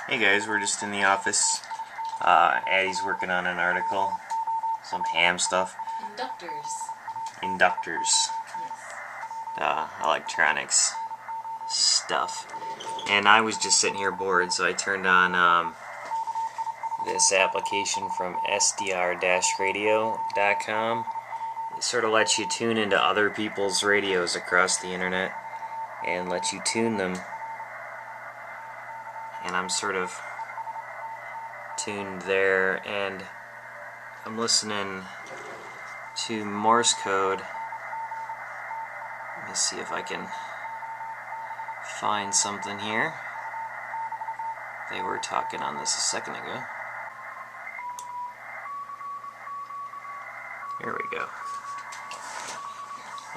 Hey guys, we're just in the office. Addie's working on an article, some ham stuff. Inductors. Yes. Electronics stuff. And I was just sitting here bored, so I turned on this application from sdr-radio.com. It sort of lets you tune into other people's radios across the internet and lets you tune them. And I'm sort of tuned there, and I'm listening to Morse code. Let me see if I can find something here. They were talking on this a second ago. Here we go.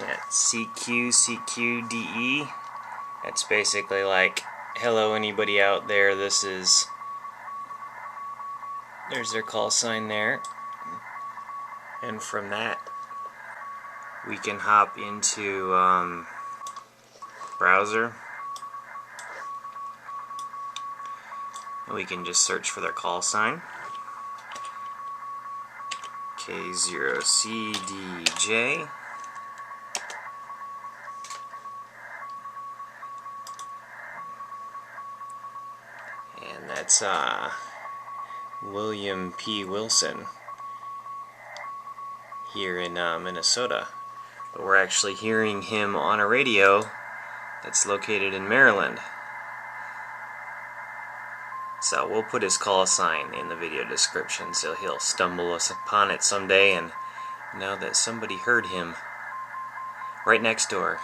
Yeah, K0CDJ. That's basically like, hello anybody out there, this is... There's their call sign there. And from that, we can hop into browser. And we can just search for their call sign. K0CDJ. And that's William P. Wilson here in Minnesota. But we're actually hearing him on a radio that's located in Maryland. So we'll put his call sign in the video description so he'll stumble us upon it someday and know that somebody heard him right next door.